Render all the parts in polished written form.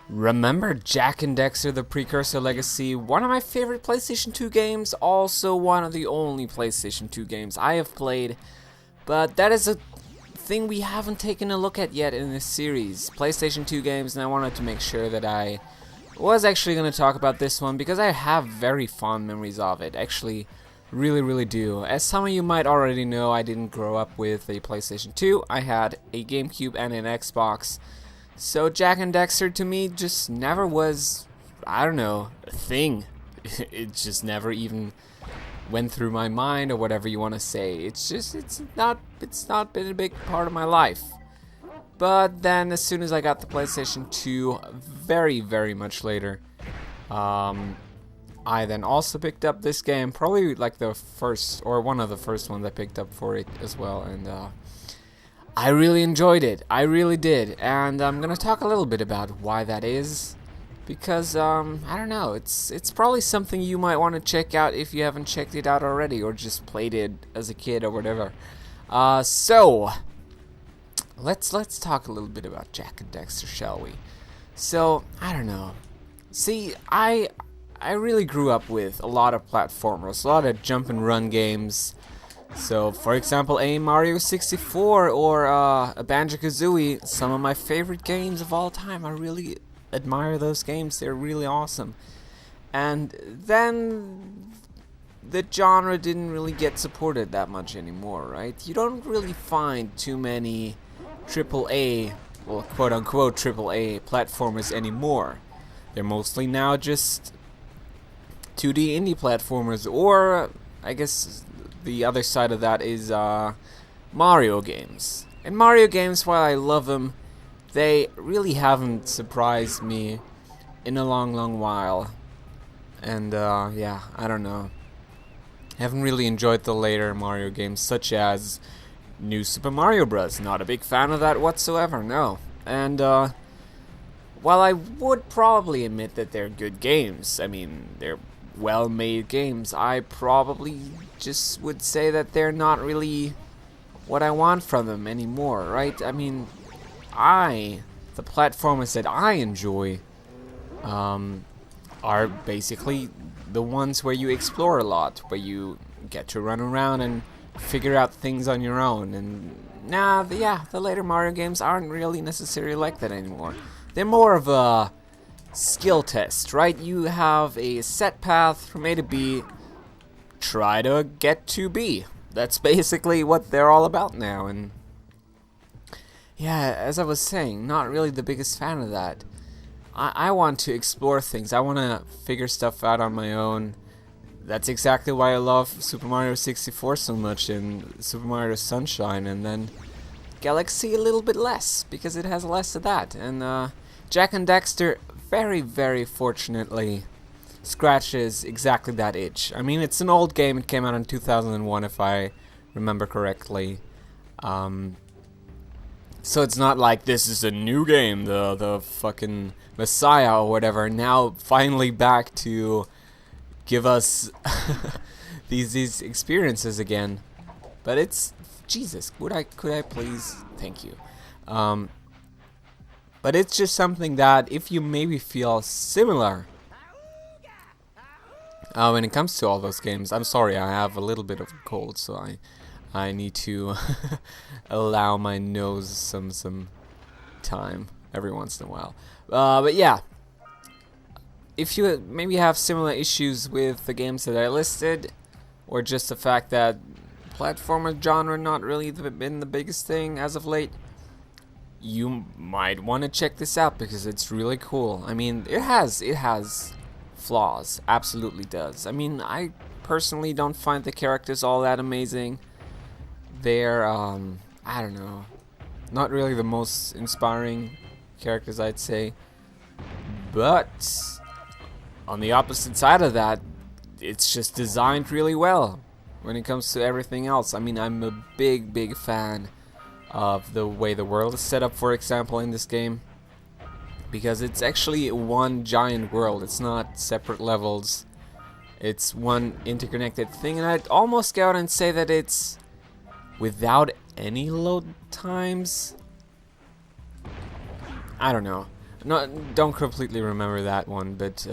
Remember Jak and Daxter, the Precursor Legacy? One of my favorite PlayStation 2 games, also one of the only PlayStation 2 games I have played, but that is a thing we haven't taken a look at yet in this series. PlayStation 2 games, and I wanted to make sure that I was actually going to talk about this one because I have very fond memories of it. Actually, really do. As some of you might already know, I didn't grow up with a PlayStation 2. I had a GameCube and an Xbox. So Jak and Daxter to me just never was, I don't know, a thing. It just never even went through my mind or whatever you want to say. It's not been a big part of my life. But then as soon as I got the PlayStation 2, very much later, I then also picked up this game, probably like the first, or one of the first ones I picked up for it as well, and I really enjoyed it. I really did, and I'm gonna talk a little bit about why that is, because I don't know. It's probably something you might want to check out if you haven't checked it out already, or just played it as a kid or whatever. So let's talk a little bit about Jak and Daxter, shall we? So I don't know. See, I really grew up with a lot of platformers, a lot of jump and run games. So, for example, a Mario 64 or a Banjo-Kazooie, some of my favorite games of all time. I really admire those games. They're really awesome. And then the genre didn't really get supported that much anymore, right? You don't really find too many AAA, well, quote-unquote AAA platformers anymore. They're mostly now just 2D indie platformers, or I guess the other side of that is Mario games. And Mario games, while I love them, they really haven't surprised me in a long while. And yeah, I don't know. I haven't really enjoyed the later Mario games, such as New Super Mario Bros. Not a big fan of that whatsoever, no. And while I would probably admit that they're good games, I mean, they're well-made games, I probably just would say that they're not really what I want from them anymore, right? I mean, the platformers that I enjoy are basically the ones where you explore a lot, where you get to run around and figure out things on your own. And the later Mario games aren't really necessarily like that anymore. They're more of a skill test, right? You have a set path from A to B, try to get to B. That's basically what they're all about now. And yeah, as I was saying, not really the biggest fan of that. I want to explore things. I want to figure stuff out on my own. That's exactly why I love Super Mario 64 so much and Super Mario Sunshine, and then Galaxy a little bit less, because it has less of that. And Jak and Daxter very fortunately scratches exactly that itch. I mean, it's an old game. It came out in 2001 if I remember correctly. So it's not like this is a new game, the fucking Messiah or whatever, now finally back to give us these experiences again. But it's, Jesus, could I please? Thank you. But it's just something that if you maybe feel similar when it comes to all those games. I'm sorry, I have a little bit of a cold, so I need to allow my nose some time every once in a while. But yeah, if you maybe have similar issues with the games that I listed, or just the fact that platformer genre not really been the biggest thing as of late, you might want to check this out because it's really cool. I mean, it has flaws, absolutely does. I mean, I personally don't find the characters all that amazing. They're I don't know, not really the most inspiring characters, I'd say. But on the opposite side of that, it's just designed really well when it comes to everything else. I mean, I'm a big fan of the way the world is set up, for example, in this game, because it's actually one giant world. It's not separate levels. It's one interconnected thing, and I'd almost go out and say that it's without any load times. I don't know. don't completely remember that one, but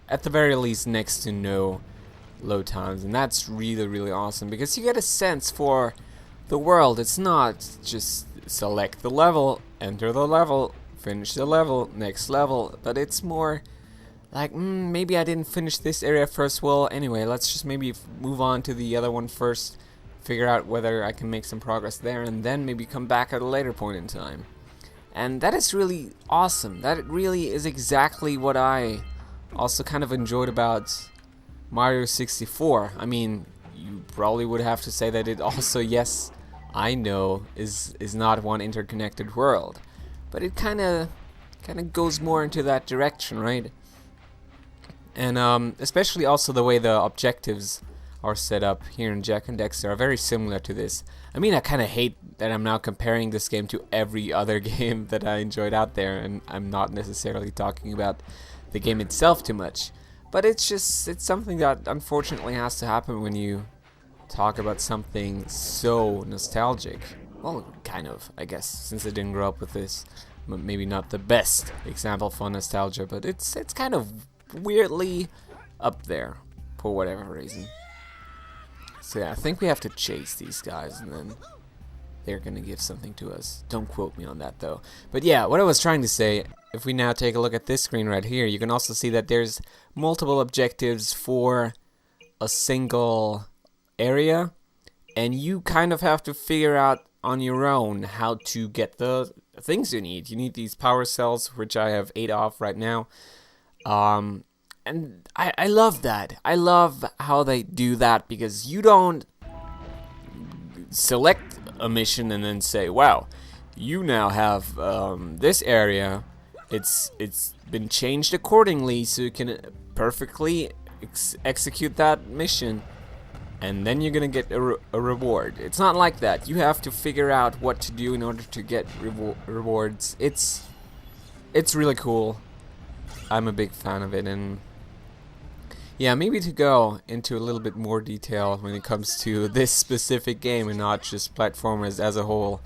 at the very least next to no load times, and that's really, really awesome because you get a sense for the world. It's not just select the level, enter the level, finish the level, next level, but it's more like, maybe I didn't finish this area first. Well, anyway, let's just maybe move on to the other one first, figure out whether I can make some progress there, and then maybe come back at a later point in time. And that is really awesome. That really is exactly what I also kind of enjoyed about Mario 64. I mean, you probably would have to say that it also, yes, I know, is not one interconnected world, but it kind of goes more into that direction, right? And especially also the way the objectives are set up here in Jak and Daxter are very similar to this. I mean, I kind of hate that I'm now comparing this game to every other game that I enjoyed out there, and I'm not necessarily talking about the game itself too much. But it's something that unfortunately has to happen when you talk about something so nostalgic. Well, kind of, I guess, since I didn't grow up with this. Maybe not the best example for nostalgia, but it's kind of weirdly up there for whatever reason. So yeah, I think we have to chase these guys and then they're gonna give something to us. Don't quote me on that though. But yeah, what I was trying to say, if we now take a look at this screen right here, you can also see that there's multiple objectives for a single area, and you kind of have to figure out on your own how to get the things you need. You need these power cells, which I have 8 of right now. And I love that. I love how they do that, because you don't select a mission and then say, wow, you now have this area. It's been changed accordingly so you can perfectly execute that mission, and then you're gonna get a reward. It's not like that. You have to figure out what to do in order to get rewards. It's really cool. I'm a big fan of it, and yeah, maybe to go into a little bit more detail when it comes to this specific game and not just platformers as a whole.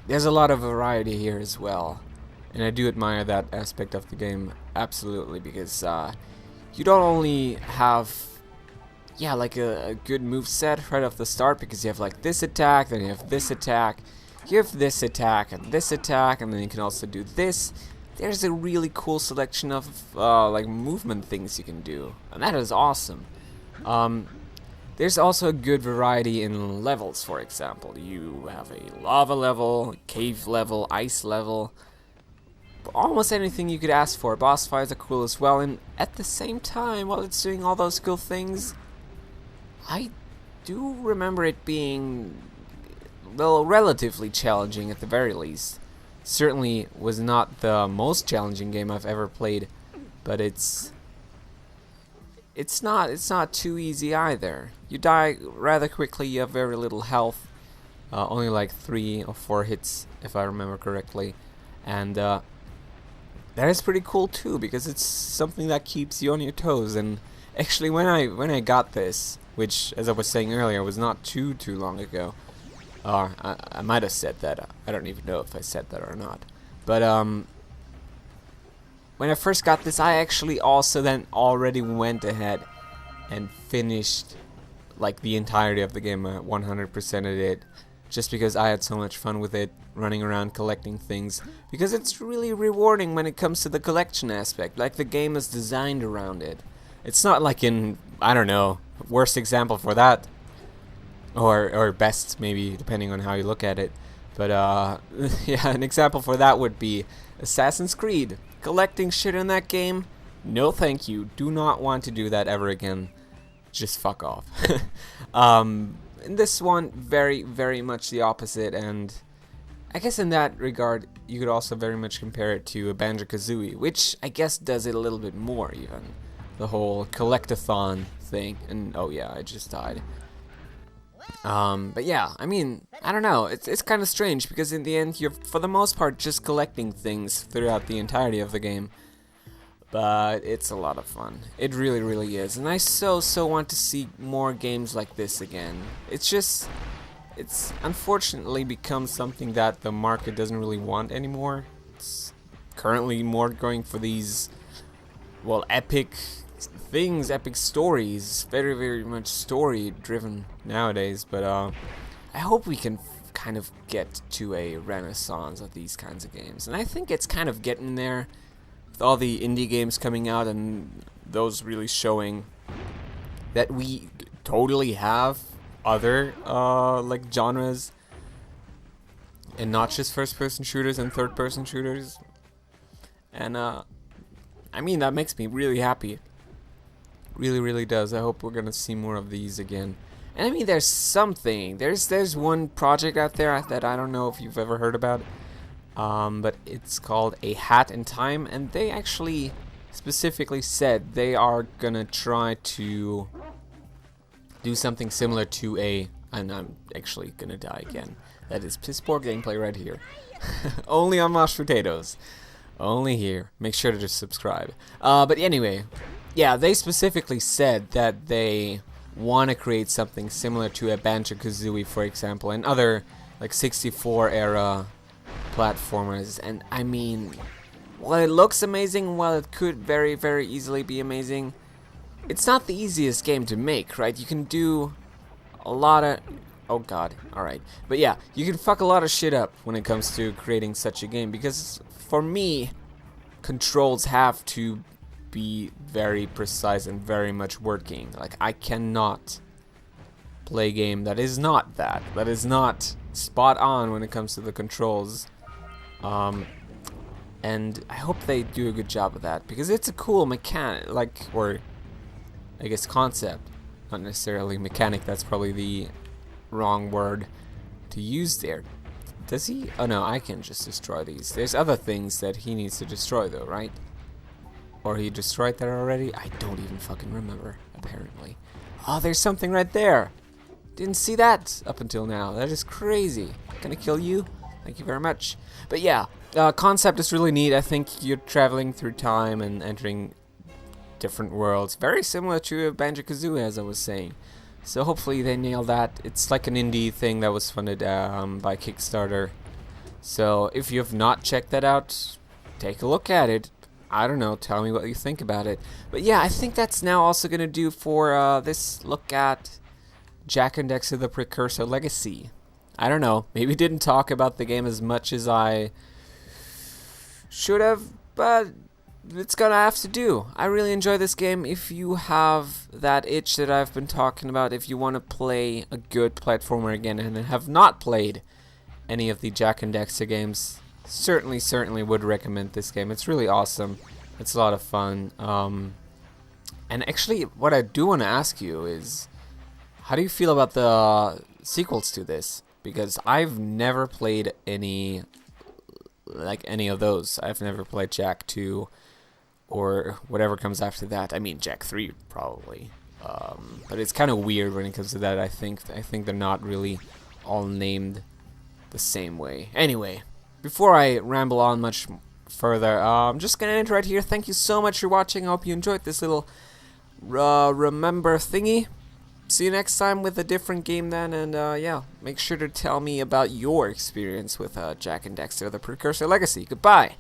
There's a lot of variety here as well, and I do admire that aspect of the game absolutely, because you don't only have like a good move set right off the start, because you have like this attack, then you have this attack, you have this attack, and then you can also do this. There's a really cool selection of like movement things you can do, and that is awesome. There's also a good variety in levels. For example, you have a lava level, cave level, ice level, almost anything you could ask for. Boss fights are cool as well, and at the same time, while it's doing all those cool things, I do remember it being, well, relatively challenging at the very least. Certainly was not the most challenging game I've ever played, but it's not too easy either. You die rather quickly, you have very little health, only like 3 or 4 hits if I remember correctly, and that is pretty cool too, because it's something that keeps you on your toes. And actually, when I got this, which, as I was saying earlier, was not too long ago, I might have said that. I don't even know if I said that or not. But when I first got this, I actually also then already went ahead and finished like the entirety of the game. 100%ed it, just because I had so much fun with it, running around collecting things. Because it's really rewarding when it comes to the collection aspect. Like, the game is designed around it. It's not like in, I don't know, worst example for that, or best maybe, depending on how you look at it. But yeah, an example for that would be Assassin's Creed. Collecting shit in that game? No thank you. Do not want to do that ever again. Just fuck off. In this one, very, very much the opposite, and I guess in that regard, you could also very much compare it to a Banjo-Kazooie, which I guess does it a little bit more even. The whole collectathon thing, and oh yeah, I just died. But yeah, I mean, I don't know, it's kind of strange, because in the end, you're for the most part just collecting things throughout the entirety of the game. But it's a lot of fun. It really, really is. And I so want to see more games like this again. It's unfortunately become something that the market doesn't really want anymore. It's currently more going for these, well, epic things, epic stories, very, very much story driven nowadays, but I hope we can kind of get to a renaissance of these kinds of games, and I think it's kind of getting there with all the indie games coming out and those really showing that we totally have other like genres and not just first-person shooters and third-person shooters, and I mean, that makes me really happy. Really, really does. I hope we're gonna see more of these again. And I mean, there's something. There's one project out there that I don't know if you've ever heard about, but it's called A Hat in Time, and they actually specifically said they are gonna try to do something similar to and I'm actually gonna die again. That is piss poor gameplay right here. Only on Mosh Potatoes. Only here. Make sure to just subscribe. But anyway, yeah, they specifically said that they want to create something similar to a Banjo-Kazooie, for example, and other like 64 era platformers. And I mean, while it looks amazing, while it could very, very easily be amazing, it's not the easiest game to make, right? You can do a lot of... Oh god, alright. But yeah, you can fuck a lot of shit up when it comes to creating such a game, because for me, controls have to be very precise and very much working. Like, I cannot play a game that is not that is not spot on when it comes to the controls. And I hope they do a good job of that, because it's a cool mechanic, like, or I guess concept, not necessarily mechanic. That's probably the wrong word to use there. Does he? Oh no, I can just destroy these. There's other things that he needs to destroy though, right? Or he destroyed that already? I don't even fucking remember, apparently. Oh, there's something right there. Didn't see that up until now. That is crazy. Gonna kill you? Thank you very much. But yeah, concept is really neat. I think you're traveling through time and entering different worlds. Very similar to Banjo-Kazooie, as I was saying. So hopefully they nail that. It's like an indie thing that was funded by Kickstarter. So if you have not checked that out, take a look at it. I don't know, tell me what you think about it. But yeah, I think that's now also going to do for this look at Jak Daxter the Precursor Legacy. I don't know, maybe didn't talk about the game as much as I should have, but it's gonna have to do. I really enjoy this game. If you have that itch that I've been talking about, if you want to play a good platformer again and have not played any of the Jak Daxter games, certainly would recommend this game. It's really awesome. It's a lot of fun. And actually, what I do want to ask you is, how do you feel about the sequels to this? Because I've never played any of those. I've never played Jak 2 or whatever comes after that. I mean, Jak 3 probably. But it's kind of weird when it comes to that. I think they're not really all named the same way. Anyway, before I ramble on much further, I'm just gonna end right here. Thank you so much for watching. I hope you enjoyed this little remember thingy. See you next time with a different game then, and yeah, make sure to tell me about your experience with Jak Daxter the Precursor Legacy. Goodbye!